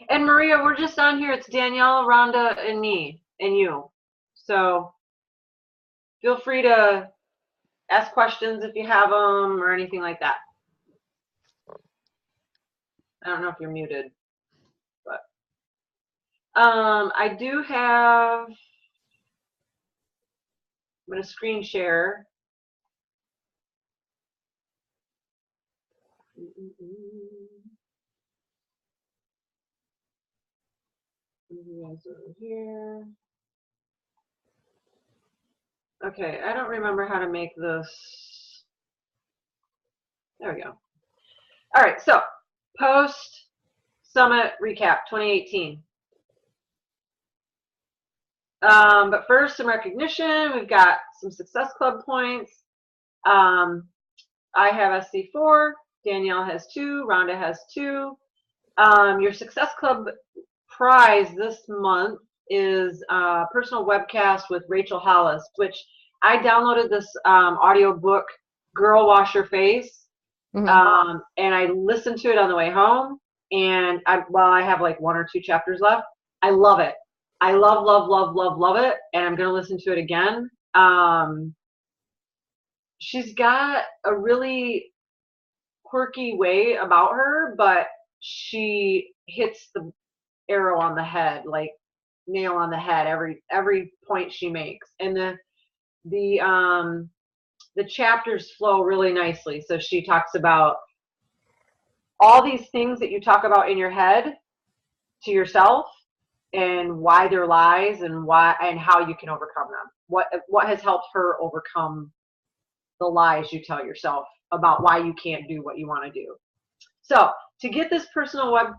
And Maria, we're just on here. It's Danielle, Rhonda, and me, and you. So feel free to ask questions if you have them or anything like that. I don't know if you're muted, but I do have. I'm going to screen share. You guys over here. Okay, I don't remember how to make this. There we go. All right, so post summit recap 2018. But first, some recognition. We've got some Success Club points. I have SC4. Danielle has 2. Rhonda has 2. Your Success Club prize this month is a personal webcast with Rachel Hollis, which I downloaded this audio book, Girl Wash Your Face, and I listened to it on the way home. And I have like 1 or 2 chapters left. I love it. I love, love, love, love, love it, and I'm going to listen to it again. She's got a really quirky way about her, but she hits the arrow on the head, like nail on the head, every point she makes. And the chapters flow really nicely. So she talks about all these things that you talk about in your head to yourself, and why they're lies, and why and how you can overcome them. What has helped her overcome the lies you tell yourself about why you can't do what you want to do. So to get this personal web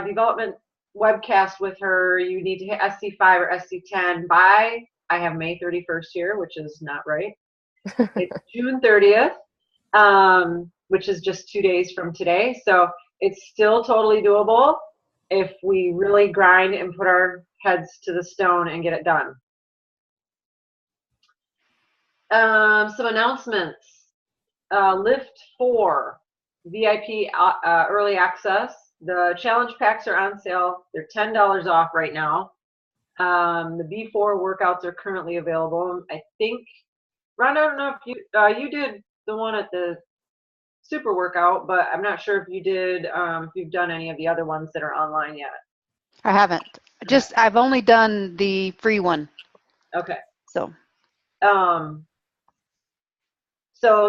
development webcast with her, you need to hit SC5 or SC10 by, I have May 31st here, which is not right. It's June 30th, which is just 2 days from today. So it's still totally doable if we really grind and put our heads to the stone and get it done. Some announcements. Lift 4, VIP early access. The challenge packs are on sale. They're $10 off right now. The B4 workouts are currently available. I think, Ron, I don't know if you did the one at the super workout, but I'm not sure if you did, if you've done any of the other ones that are online yet. I haven't. I've only done the free one. Okay. So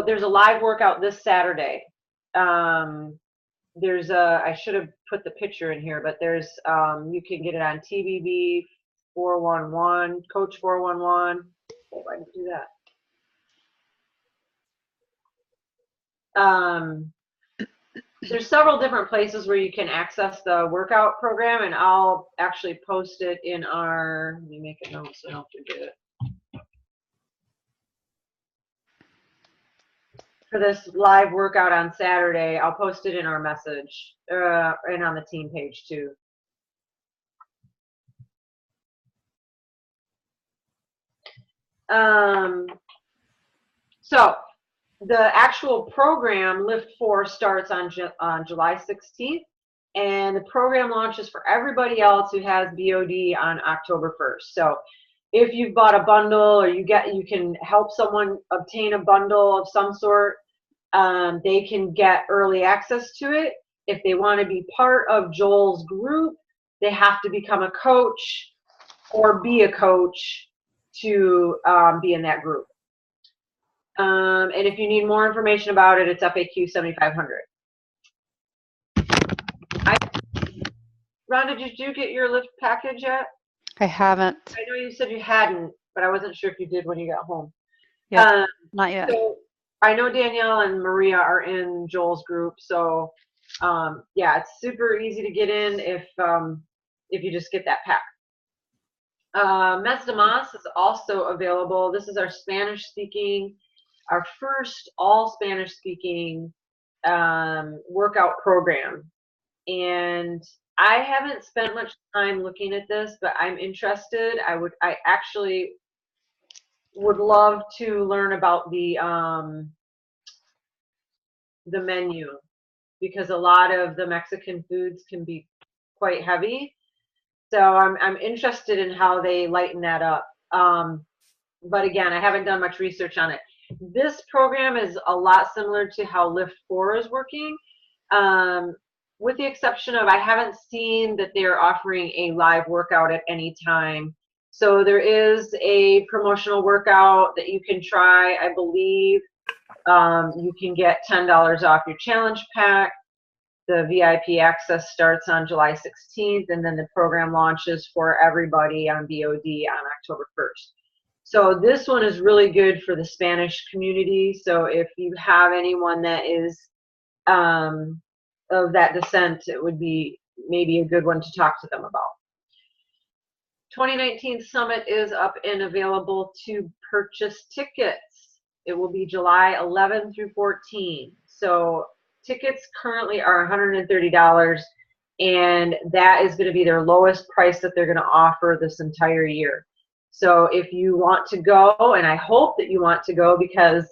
there's a live workout this Saturday. There's I should have put the picture in here, but there's, you can get it on TBB 411, Coach 411. Oh, I didn't do that. There's several different places where you can access the workout program, and I'll actually post it in our, let me make a note so I don't forget it. For this live workout on Saturday, I'll post it in our message and on the team page too. So the actual program, Lift 4, starts on July 16th, and the program launches for everybody else who has BOD on October 1st. So if you've bought a bundle, or you can help someone obtain a bundle of some sort, they can get early access to it. If they want to be part of Joel's group, they have to become a coach or be a coach to be in that group. And if you need more information about it, it's FAQ 7500. Rhonda, did you get your Lift package yet? I haven't. I know you said you hadn't, but I wasn't sure if you did when you got home. Yeah, not yet. So I know Danielle and Maria are in Joel's group, so yeah, it's super easy to get in if you just get that pack. Mes de Mas is also available. This is our Spanish-speaking, our first all Spanish-speaking workout program, and I haven't spent much time looking at this, but I'm interested. I actually would love to learn about the menu, because a lot of the Mexican foods can be quite heavy. So I'm interested in how they lighten that up. But again, I haven't done much research on it. This program is a lot similar to how Lift 4 is working, with the exception of I haven't seen that they're offering a live workout at any time. So there is a promotional workout that you can try, I believe. You can get $10 off your challenge pack. The VIP access starts on July 16th, and then the program launches for everybody on VOD on October 1st. So this one is really good for the Spanish community. So if you have anyone that is of that descent, it would be maybe a good one to talk to them about. 2019 Summit is up and available to purchase tickets. It will be July 11 through 14. So tickets currently are $130, and that is going to be their lowest price that they're going to offer this entire year. So if you want to go, and I hope that you want to go, because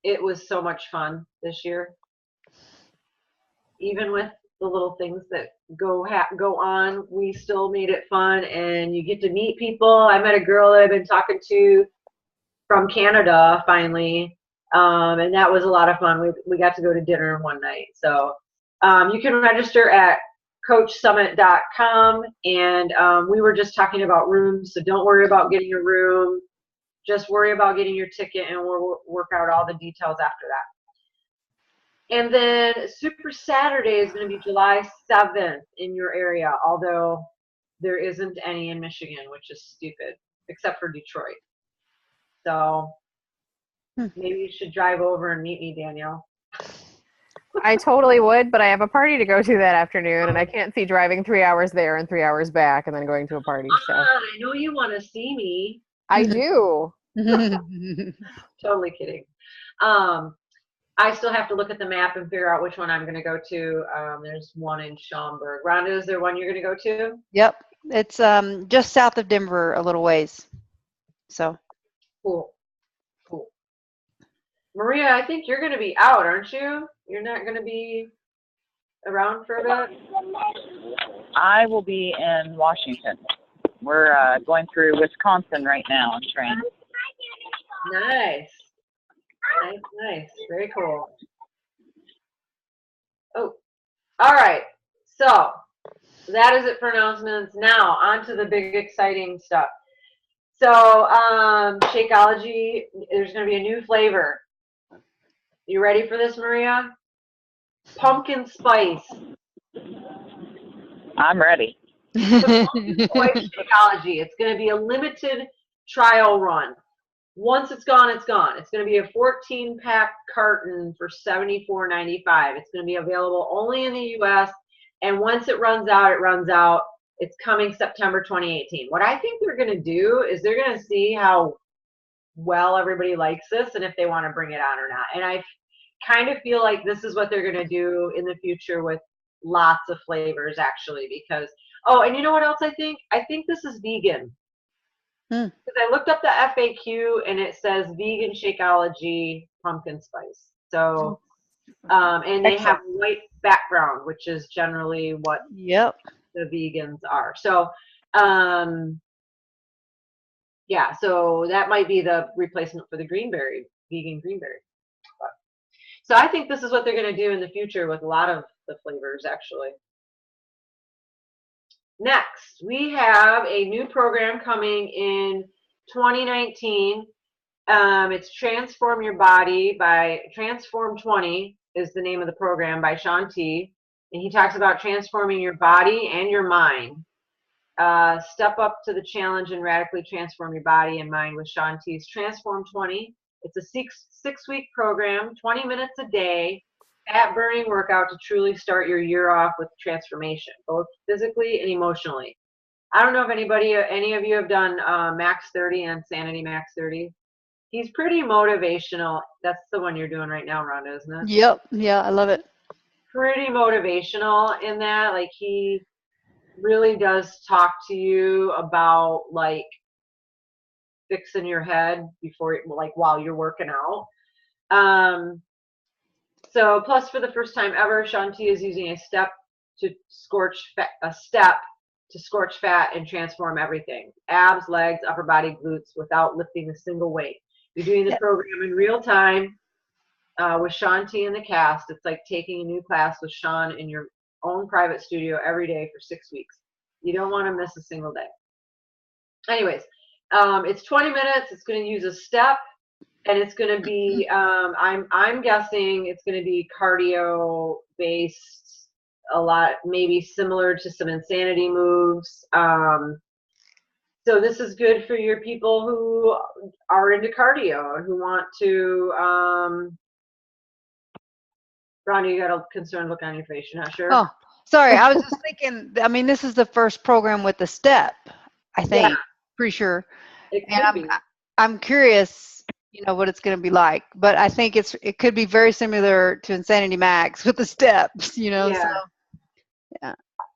it was so much fun this year, even with the little things that go on, we still made it fun, and you get to meet people. I met a girl that I've been talking to from Canada finally, and that was a lot of fun. We got to go to dinner one night. So you can register at coachsummit.com, and we were just talking about rooms, so don't worry about getting a room. Just worry about getting your ticket, and we'll work out all the details after that. And then Super Saturday is going to be July 7th in your area, although there isn't any in Michigan, which is stupid, except for Detroit. So maybe you should drive over and meet me, Danielle. I totally would, but I have a party to go to that afternoon, and I can't see driving 3 hours there and 3 hours back and then going to a party. So I know you want to see me. I do. Totally kidding. I still have to look at the map and figure out which one I'm going to go to. There's one in Schaumburg. Rhonda, is there one you're going to go to? Yep. It's just south of Denver a little ways. So. Cool. Maria, I think you're going to be out, aren't you? You're not going to be around for a bit? I will be in Washington. We're going through Wisconsin right now on train. Nice. Very cool. Oh, all right. So that is it for announcements. Now on to the big exciting stuff. So Shakeology, there's going to be a new flavor. You ready for this, Maria? Pumpkin spice. I'm ready. Pumpkin spice Shakeology. It's going to be a limited trial run. Once it's gone, it's gone. It's going to be a 14-pack carton for $74.95. It's going to be available only in the U.S. And once it runs out, it runs out. It's coming September 2018. What I think they're going to do is they're going to see how well everybody likes this and if they want to bring it on or not. And I kind of feel like this is what they're going to do in the future with lots of flavors, actually, because, oh, and you know what else I think? I think this is vegan. Because I looked up the FAQ and it says vegan Shakeology pumpkin spice. So, and they have a white background, which is generally what the vegans are. So, yeah, so that might be the replacement for the greenberry, vegan greenberry. So I think this is what they're going to do in the future with a lot of the flavors, actually. Next, we have a new program coming in 2019. It's Transform Your Body by Transform 20 is the name of the program by Shaun T. And he talks about transforming your body and your mind. Step up to the challenge and radically transform your body and mind with Shaun T's Transform 20. It's a six-week program, 20 minutes a day, fat-burning workout to truly start your year off with transformation, both physically and emotionally. I don't know if any of you have done Max 30 and Sanity Max 30. He's pretty motivational. That's the one you're doing right now, Rhonda, isn't it? Yep. Yeah, I love it. Pretty motivational in that. Like, he really does talk to you about, like, fixing your head before, like, while you're working out. So plus for the first time ever, Shanti is using a step to scorch fat and transform everything. Abs, legs, upper body, glutes without lifting a single weight. You're doing the program in real time with Shanti in the cast. It's like taking a new class with Sean in your own private studio every day for 6 weeks. You don't want to miss a single day. Anyways, it's 20 minutes. It's going to use a step, and it's going to be, I'm guessing it's going to be cardio based, a lot, maybe similar to some insanity moves. So this is good for your people who are into cardio and who want to, Ronnie, you got a concerned look on your face. You're not sure? Oh, sorry. I was just thinking, I mean, this is the first program with the step, I think. Yeah. Pretty sure. It And could be. I'm curious, what it's going to be like. But I think it could be very similar to Insanity Max with the steps, Yeah. So, yeah.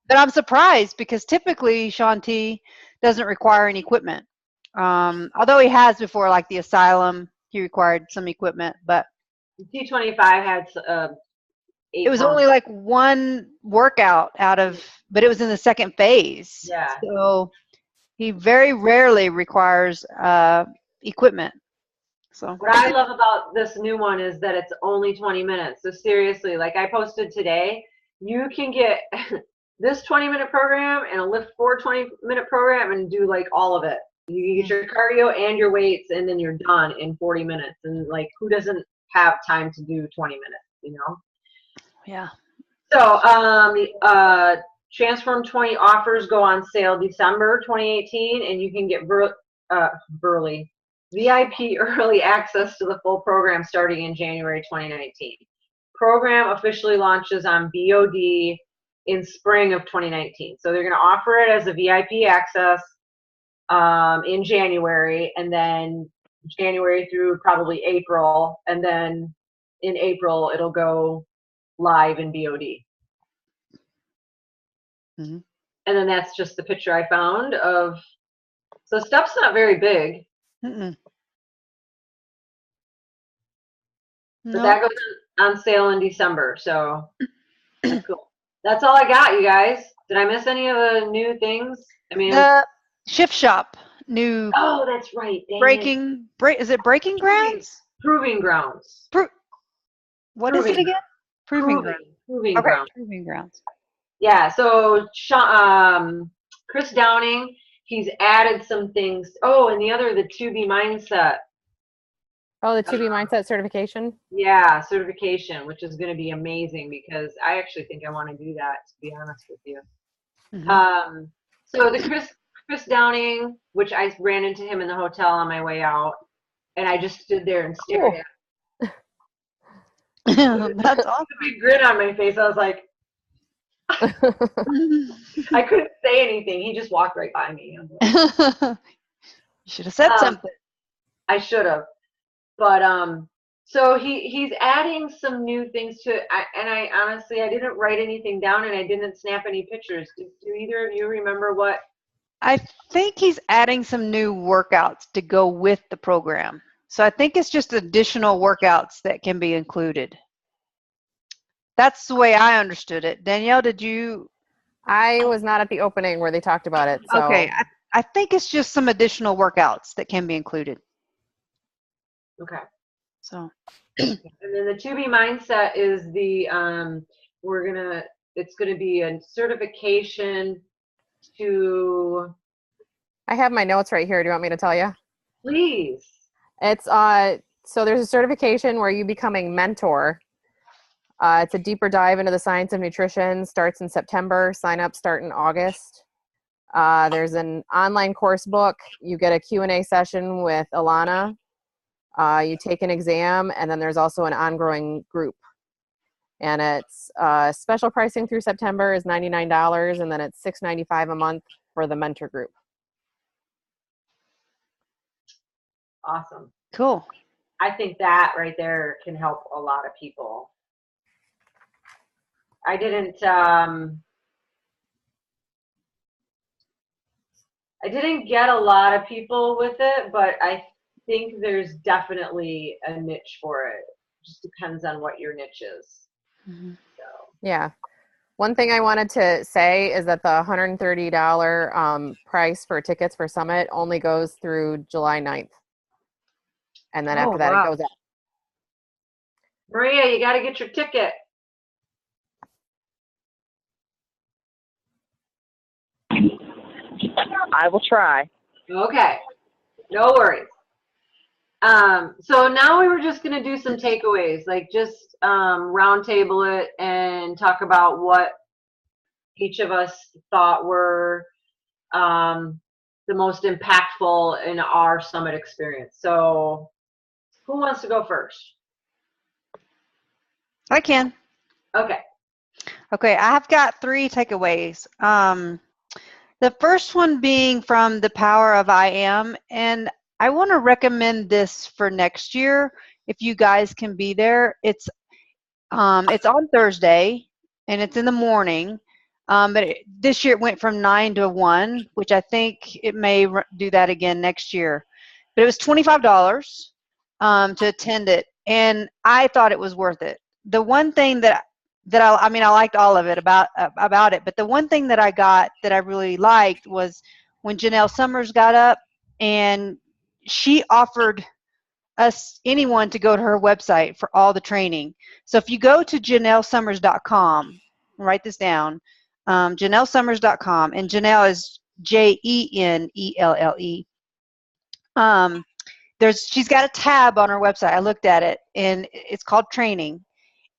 But I'm surprised because typically Shanti doesn't require any equipment. Although he has before, like the Asylum, he required some equipment, but T25 had 8 it was months. only like one workout but it was in the second phase. Yeah. So he very rarely requires equipment. So What I love about this new one is that it's only 20 minutes. So seriously, like I posted today, you can get this 20-minute program and a Lift 4 20-minute program and do like all of it. You get your cardio and your weights, and then you're done in 40 minutes. And like, who doesn't have time to do 20 minutes, Yeah. So Transform 20 offers go on sale December 2018, and you can get VIP early access to the full program starting in January 2019. Program officially launches on BOD in spring of 2019. So they're going to offer it as a VIP access in January, and then January through probably April, and then in April it'll go live in BOD. Mm-hmm. And then that's just the picture I found of. So stuff's not very big. Mm-mm. But that goes on sale in December, so that's cool. That's all I got, you guys. Did I miss any of the new things? I mean, The Shift Shop new oh, that's right. Dang is it Breaking Grounds? Proving Grounds. What is it again? Proving Grounds. Proving Okay, Grounds. Proving Grounds. Yeah, so Chris Downing, he's added some things. Oh, and the 2B Mindset. Oh, the 2B Mindset certification? Yeah, certification, which is going to be amazing because I actually think I want to do that, to be honest with you. Mm-hmm. So the Chris Downing, which I ran into him in the hotel on my way out, and I just stood there and stared at him. That's awesome. A big grin on my face. I was like, I couldn't say anything. He just walked right by me. You should have said something. I should have. But so he's adding some new things to it. And I honestly, I didn't write anything down, and I didn't snap any pictures. Do either of you remember what? I think he's adding some new workouts to go with the program. So I think it's just additional workouts that can be included. That's the way I understood it. Danielle, did you? I was not at the opening where they talked about it. So. Okay, I think it's just some additional workouts that can be included. Okay. So. And then the 2B Mindset is it's gonna be a certification to. I have my notes right here. Do you want me to tell you? Please. It's so there's a certification where you become a mentor. It's a deeper dive into the science of nutrition. Starts in September. Sign-ups start in August. There's an online course book. You get a Q&A session with Alana. You take an exam, and then there's also an ongoing group. And it's special pricing through September is $99, and then it's $6.95 a month for the mentor group. Awesome. Cool. I think that right there can help a lot of people. I didn't get a lot of people with it, but I think there's definitely a niche for it. just depends on what your niche is. Mm-hmm. So. Yeah. One thing I wanted to say is that the $130 price for tickets for Summit only goes through July 9th. And then after that, it Wow. goes up. Maria, you got to get your ticket. I will try. Okay, no worries. So now we were just going to do some takeaways, like just round table it and talk about what each of us thought were the most impactful in our summit experience. So who wants to go first? I can. Okay. Okay, I have got 3 takeaways. The first one being from The Power of I Am, and I want to recommend this for next year if you guys can be there. It's on Thursday and it's in the morning, but this year it went from 9 to 1, which I think it may do that again next year. But it was $25 to attend it, and I thought it was worth it. The one thing that I mean, I liked all of it about it, but the one thing that I got that I really liked was when Janelle Summers got up and she offered anyone to go to her website for all the training. So if you go to JanelleSummers.com, write this down, JanelleSummers.com, and Janelle is Jenelle. She's got a tab on her website. I looked at it, and it's called training.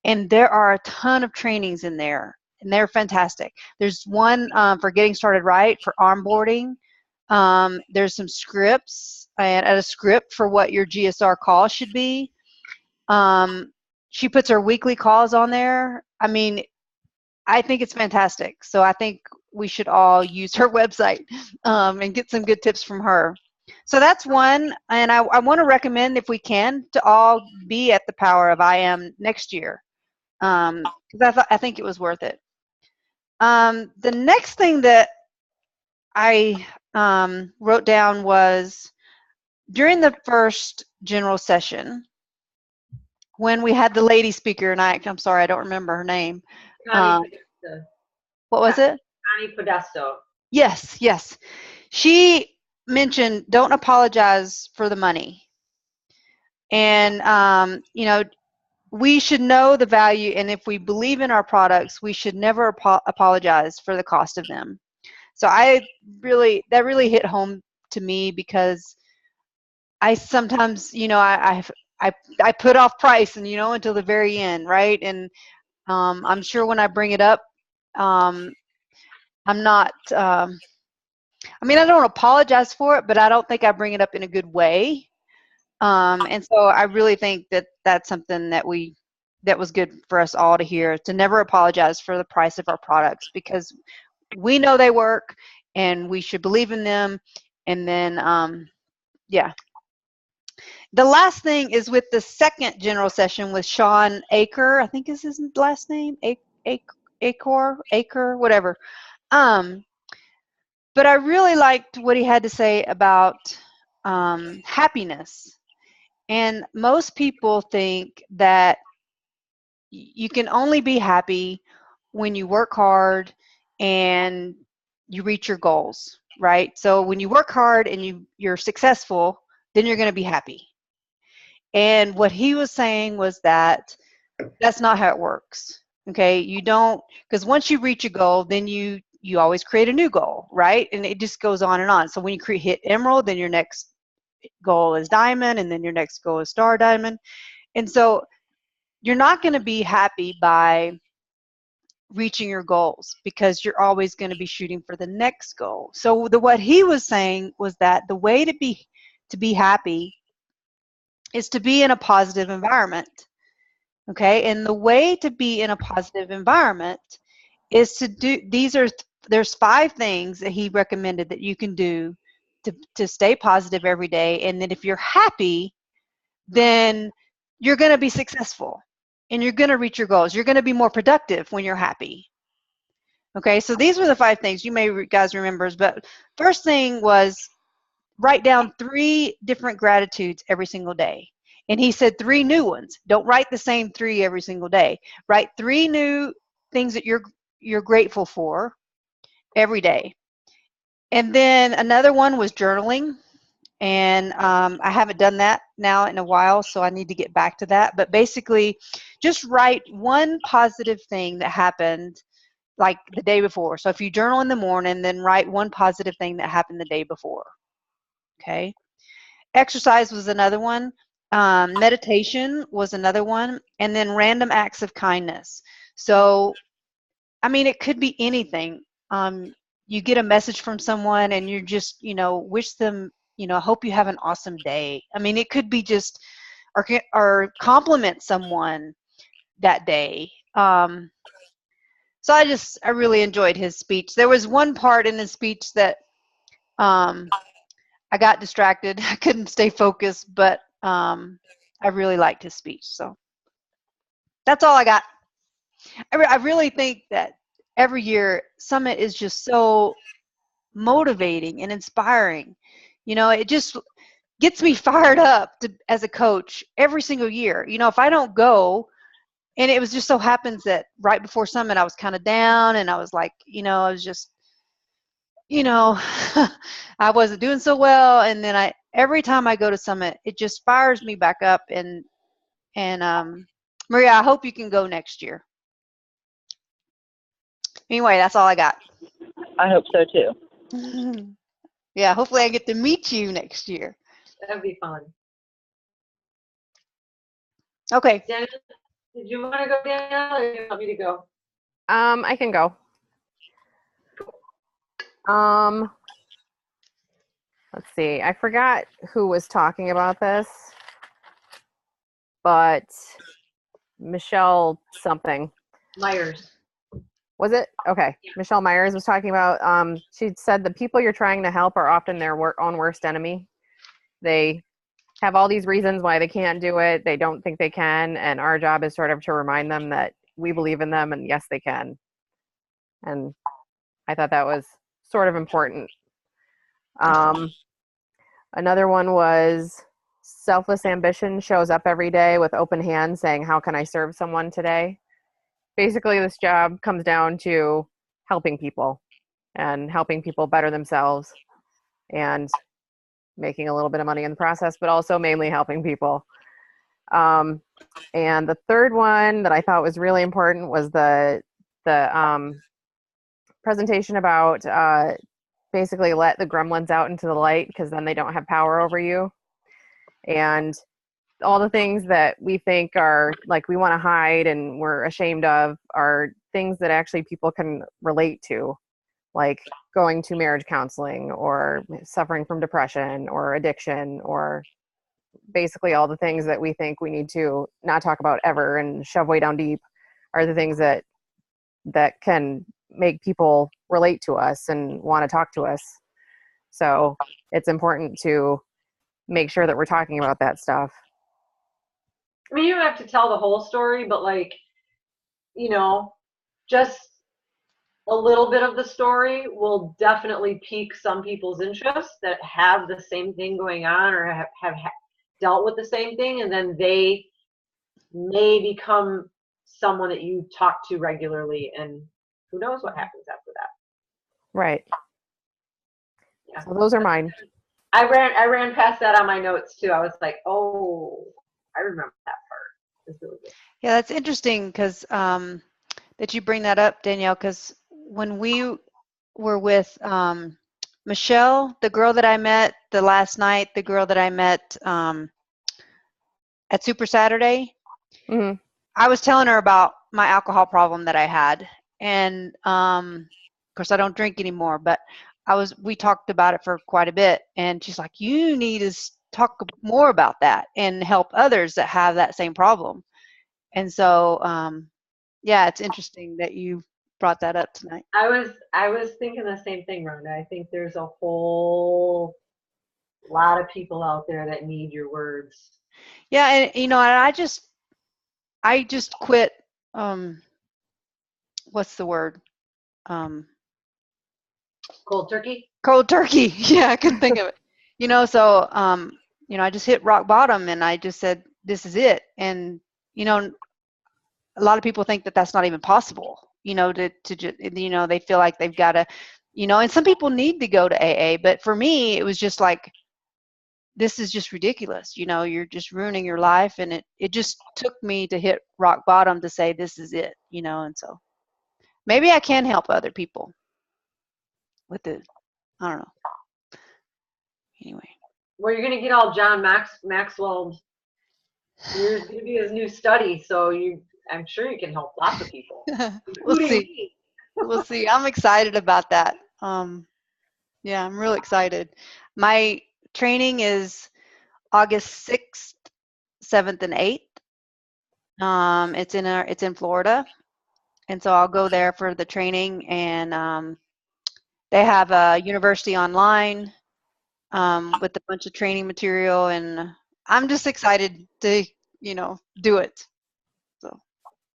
And there are a ton of trainings in there, and they're fantastic. There's one for getting started right, for onboarding. There's some scripts and a script for what your GSR call should be. She puts her weekly calls on there. I mean, I think it's fantastic. So I think we should all use her website and get some good tips from her. So that's one, and I want to recommend, if we can, to all be at the Power of I Am next year, because I think it was worth it. The next thing that I wrote down was during the first general session, when we had the lady speaker, and I'm sorry, I don't remember her name. Connie Podesta. What was it? Connie Podesto. Yes. She mentioned, don't apologize for the money. And, we should know the value, and if we believe in our products, we should never apologize for the cost of them. So that really hit home to me, because I sometimes, I put off price and, until the very end, right? And I'm sure when I bring it up, I'm not, I mean, I don't apologize for it, but I don't think I bring it up in a good way. And so I really think that that's something that was good for us all to hear, to never apologize for the price of our products, because we know they work and we should believe in them. And then, yeah. The last thing is with the second general session with Sean Aker, I think is his last name, Aker, whatever. But I really liked what he had to say about happiness. And most people think that you can only be happy when you work hard and you reach your goals, right? So when you work hard and you're successful, then you're going to be happy. And what he was saying was that that's not how it works. Okay, you don't, because once you reach a goal, then you always create a new goal, right? And it just goes on and on. So when you hit emerald, then your next goal is diamond, and then your next goal is star diamond. And so you're not going to be happy by reaching your goals, because you're always going to be shooting for the next goal. So what he was saying was that the way to be happy is to be in a positive environment. Okay, and the way to be in a positive environment is to do there's 5 things that he recommended that you can do to stay positive every day, and then if you're happy, then you're going to be successful and you're going to reach your goals. You're going to be more productive when you're happy. Okay, so these were the 5 things you may guys remember. But first thing was write down 3 different gratitudes every single day. And he said 3 new ones. Don't write the same 3 every single day. Write 3 new things that you're grateful for every day. And then another one was journaling. And I haven't done that now in a while, so I need to get back to that. But basically, just write one positive thing that happened like the day before. So if you journal in the morning, then write one positive thing that happened the day before. Okay. Exercise was another one. Meditation was another one. And then random acts of kindness. So, I mean, it could be anything. You get a message from someone and you just, wish them, hope you have an awesome day. I mean, it could be just, or compliment someone that day. So I really enjoyed his speech. There was one part in his speech that I got distracted. I couldn't stay focused, but I really liked his speech. So that's all I got. I really think that every year Summit is just so motivating and inspiring. It just gets me fired up as a coach every single year. If I don't go, and it was just so happens that right before Summit I was kind of down and I was like, I was just, I wasn't doing so well. And then every time I go to Summit, it just fires me back up. And Maria, I hope you can go next year. Anyway, that's all I got. I hope so too. Yeah, hopefully I get to meet you next year. That'd be fun. Okay. Daniel, did you want to go, Danielle, or do you want me to go? I can go. Let's see. I forgot who was talking about this, but Michelle something. Myers. Was it? Okay. Yeah. Michelle Myers was talking about, she said the people you're trying to help are often their own worst enemy. They have all these reasons why they can't do it. They don't think they can. And our job is sort of to remind them that we believe in them and yes, they can. And I thought that was sort of important. Another one was selfless ambition shows up every day with open hands saying, how can I serve someone today? Basically, this job comes down to helping people and helping people better themselves and making a little bit of money in the process, but also mainly helping people. And the third one that I thought was really important was the presentation about basically let the gremlins out into the light because then they don't have power over you. And all the things that we think are like we want to hide and we're ashamed of are things that actually people can relate to, like going to marriage counseling or suffering from depression or addiction, or basically all the things that we think we need to not talk about ever and shove way down deep are the things that can make people relate to us and want to talk to us. So it's important to make sure that we're talking about that stuff. I mean, you don't have to tell the whole story, but just a little bit of the story will definitely pique some people's interest that have the same thing going on or have dealt with the same thing, and then they may become someone that you talk to regularly, and who knows what happens after that. Right. Yeah. So those are mine. I ran past that on my notes too. I was like, oh, I remember that part. It's really good. Yeah, that's interesting because that you bring that up, Danielle, because when we were with Michelle, the girl that I met the last night, the girl that I met at Super Saturday, mm-hmm. I was telling her about my alcohol problem that I had. And of course, I don't drink anymore, but we talked about it for quite a bit. And she's like, you need to talk more about that and help others that have that same problem. And so, yeah, it's interesting that you brought that up tonight. I was thinking the same thing, Rhonda. I think there's a whole lot of people out there that need your words. Yeah, and and I just quit. What's the word? Cold turkey. Cold turkey. Yeah, I couldn't think of it. So I just hit rock bottom, and I just said, this is it. And, you know, a lot of people think that that's not even possible, you know, you know, they feel like they've got to, you know, and some people need to go to AA, but for me, it was just like, this is just ridiculous. You know, you're just ruining your life. And it just took me to hit rock bottom to say, this is it, you know, and so maybe I can help other people with it. I don't know. Anyway. Well, you're gonna get all John Maxwell. You're gonna be his new study, so I'm sure you can help lots of people, We'll including see. me. We'll see. I'm excited about that. Yeah, I'm real excited. My training is August 6th, 7th, and 8th. It's in Florida, and so I'll go there for the training. And they have a university online with a bunch of training material, and I'm just excited to, you know, do it. So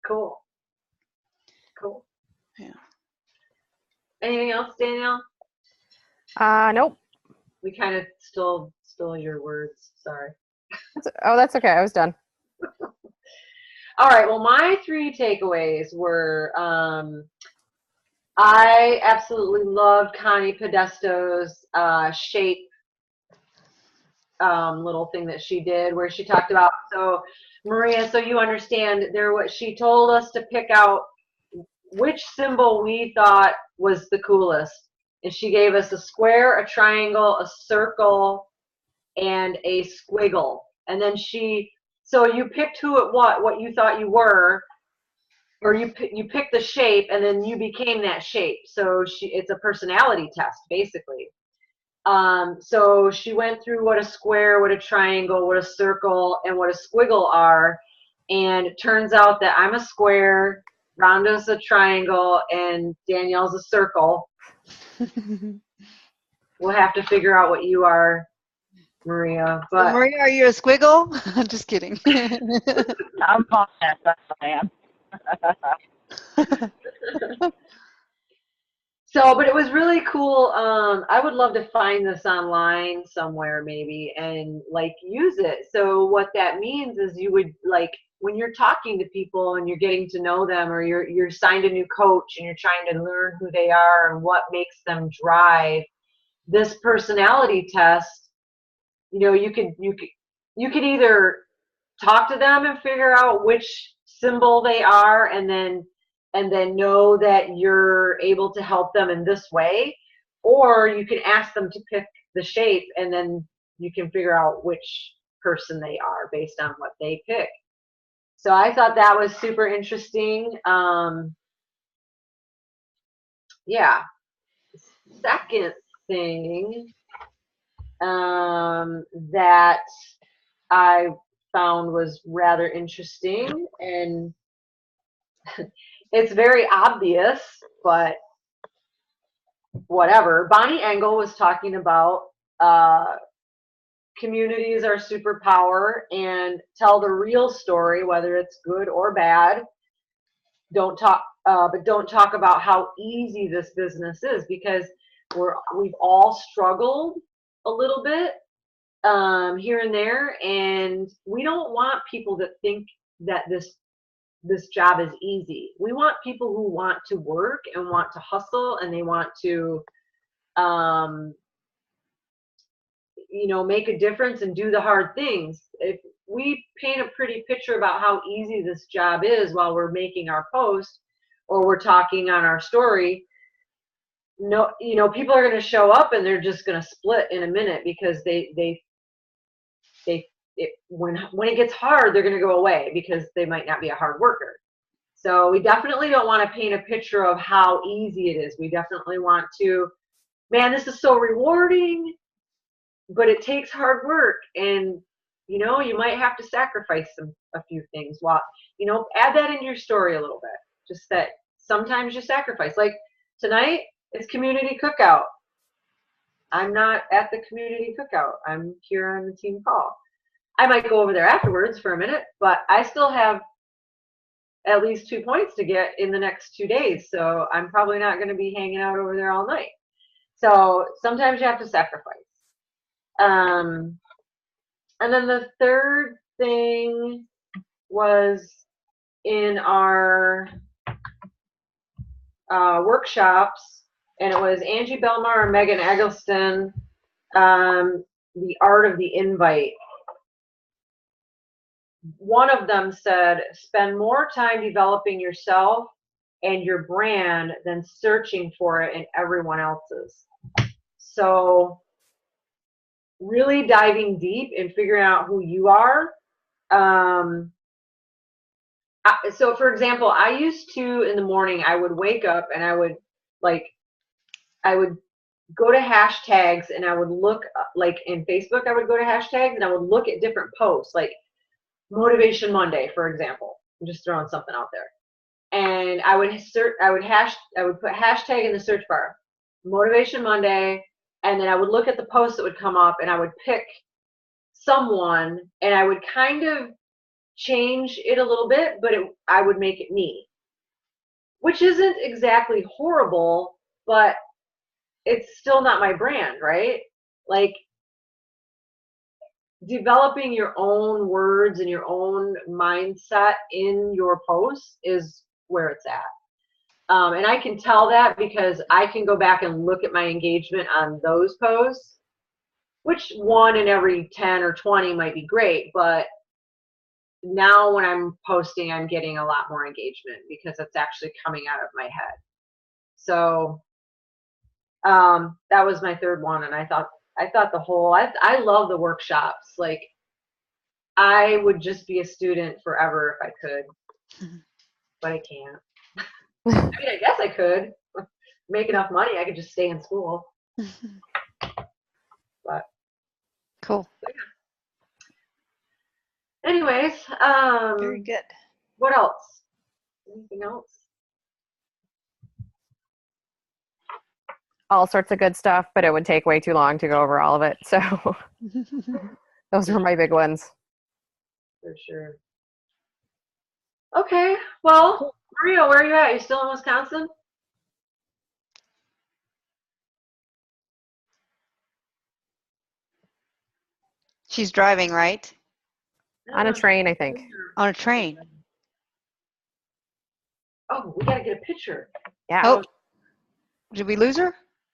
Cool. yeah. Anything else, Danielle? Nope. We kind of stole your words. Sorry. Oh, that's okay. I was done. All right. Well, my 3 takeaways were I absolutely loved Connie Podesto's shape little thing that she did, where she talked about, so Maria, so you understand, what she told us to pick out which symbol we thought was the coolest, and she gave us a square, a triangle, a circle, and a squiggle. And then so you picked what you thought you were, or you picked the shape, and then you became that shape. So it's a personality test, basically. So she went through what a square, what a triangle, what a circle, and what a squiggle are. And it turns out that I'm a square, Rhonda's a triangle, and Danielle's a circle. We'll have to figure out what you are, Maria. But Maria, are you a squiggle? Just kidding. I'm honest, that's what I am. So, but it was really cool. I would love to find this online somewhere maybe and like use it. So what that means is you would like when you're talking to people and you're getting to know them, or you're signed a new coach and you're trying to learn who they are and what makes them drive, this personality test, you know, you could either talk to them and figure out which symbol they are, and then know that you're able to help them in this way, or you can ask them to pick the shape, and then you can figure out which person they are based on what they pick. So I thought that was super interesting. Yeah. Second thing that I found was rather interesting, and it's very obvious, but whatever. Bonnie Engel was talking about communities are superpower, and tell the real story, whether it's good or bad. But don't talk about how easy this business is, because we've all struggled a little bit here and there, and we don't want people that think that this job is easy. We want people who want to work and want to hustle, and they want to you know, make a difference and do the hard things. If we paint a pretty picture about how easy this job is while we're making our post or we're talking on our story, no, you know, people are going to show up and they're just going to split in a minute, because when it gets hard, they're going to go away because they might not be a hard worker. So we definitely don't want to paint a picture of how easy it is. We definitely want to, man, this is so rewarding, but it takes hard work, and you know, you might have to sacrifice a few things. While, you know, add that into your story a little bit, just that sometimes you sacrifice. Like tonight is community cookout. I'm not at the community cookout. I'm here on the team call. I might go over there afterwards for a minute, but I still have at least 2 points to get in the next 2 days, so I'm probably not going to be hanging out over there all night. So sometimes you have to sacrifice. And then the third thing was in our workshops, and it was Angie Belmar and Megan Eggleston, The Art of the Invite. One of them said, spend more time developing yourself and your brand than searching for it in everyone else's. So really diving deep and figuring out who you are. So for example, I used to, in the morning, I would wake up and I would go to hashtags, and I would look, like in Facebook, I would go to hashtags and I would look at different posts, like Motivation Monday, for example. I'm just throwing something out there. And I would put hashtag in the search bar, Motivation Monday, and then I would look at the posts that would come up, and I would pick someone, and I would kind of change it a little bit, but I would make it me, which isn't exactly horrible, but it's still not my brand, right? Like, developing your own words and your own mindset in your posts is where it's at. And I can tell that because I can go back and look at my engagement on those posts, which 1 in every 10 or 20 might be great, but now when I'm posting, I'm getting a lot more engagement because it's actually coming out of my head. So that was my third one, and I thought I love the workshops. Like, I would just be a student forever if I could, but I can't. I mean, I guess I could make enough money. I could just stay in school. But Cool. anyways, Very good. what else? Anything else? All sorts of good stuff, but it would take way too long to go over all of it. So those were my big ones. For sure. Okay, well, Maria, where are you at? You still in Wisconsin? She's driving, right? On a train, I think. On a train. Oh, we gotta get a picture. Yeah. Oh, did we lose her?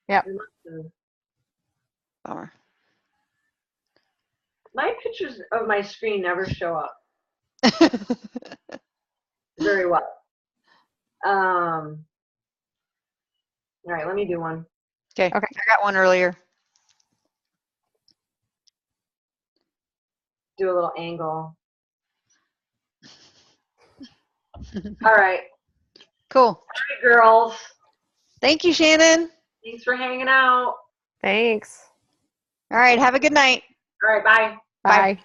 Yep. Bummer. My pictures of my screen never show up very well. All right, let me do one. Okay. I got one earlier. Do a little angle. All right. Cool. All right, girls. Thank you, Shannon. Thanks for hanging out. Thanks. All right. Have a good night. All right, bye. Bye.